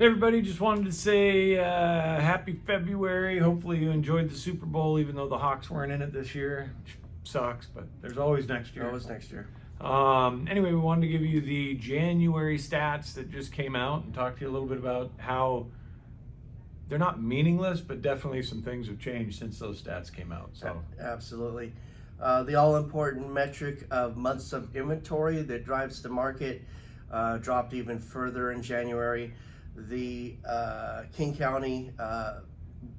everybody, just wanted to say happy February. Hopefully you enjoyed the Super Bowl, even though the Hawks weren't in it this year, which sucks, but there's always next year. Always next year. Anyway, we wanted to give you the January stats that just came out and talk to you a little bit about how they're not meaningless, but definitely some things have changed since those stats came out. So Absolutely. The all-important metric of months of inventory that drives the market dropped even further in January. The King County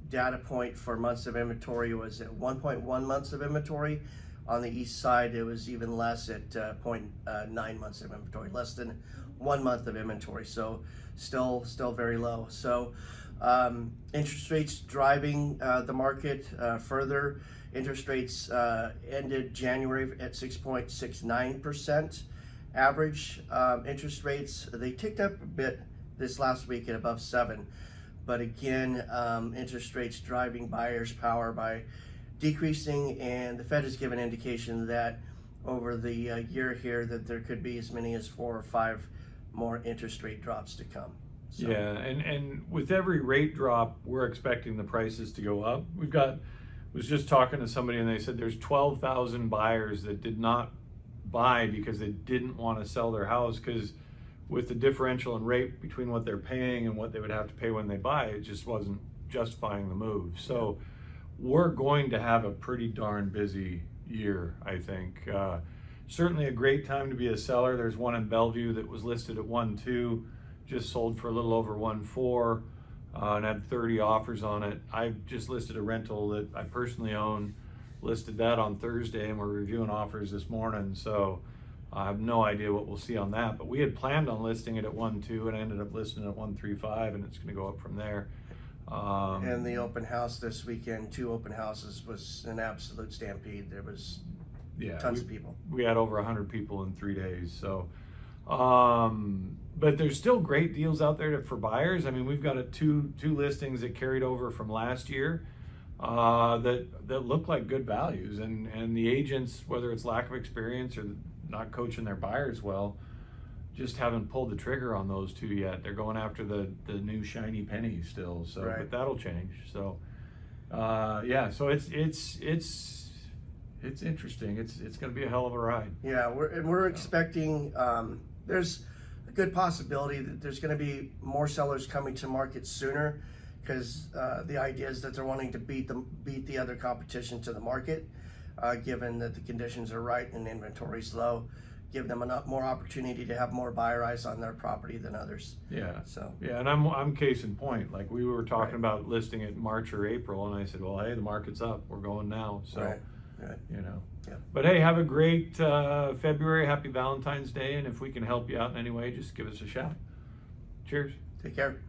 data point for months of inventory was at 1.1 months of inventory. On the east side, it was even less at 0.9 months of inventory, less than 1 month of inventory. So still very low. So interest rates driving the market further. Interest rates ended January at 6.69% average interest rates. They ticked up a bit this last week at above 7, but again, interest rates driving buyers' power by decreasing, and the Fed has given indication that over the year here that there could be as many as 4 or 5 more interest rate drops to come. So. Yeah, and with every rate drop, we're expecting the prices to go up. Was just talking to somebody and they said there's 12,000 buyers that did not buy because they didn't want to sell their house, because with the differential in rate between what they're paying and what they would have to pay when they buy, it just wasn't justifying the move. So we're going to have a pretty darn busy year, I think. Certainly a great time to be a seller. There's one in Bellevue that was listed at 1.2, just sold for a little over 1.4, and had 30 offers on it. I just listed a rental that I personally own, listed that on Thursday, and we're reviewing offers this morning. So I have no idea what we'll see on that, but we had planned on listing it at 1.2 and ended up listing it at 1.35, and it's going to go up from there. And the open house this weekend, 2 open houses, was an absolute stampede. There was tons of people. We had over 100 people in 3 days. So, but there's still great deals out there for buyers. I mean, we've got two listings that carried over from last year that look like good values, and the agents, whether it's lack of experience or not coaching their buyers well, just haven't pulled the trigger on those 2 yet. They're going after the new shiny penny still. So, right. But that'll change. So, yeah. So it's interesting. It's going to be a hell of a ride. Yeah, we're expecting. There's a good possibility that there's going to be more sellers coming to market sooner, because the idea is that they're wanting to beat the other competition to the market, given that the conditions are right and inventory's low. Give them more opportunity to have more buyer eyes on their property than others. Yeah. So. Yeah, and I'm case in point. Like, we were talking about listing it March or April, and I said, well, hey, the market's up. We're going now. So, right. You know. Yeah. But hey, have a great February. Happy Valentine's Day, and if we can help you out in any way, just give us a shout. Cheers. Take care.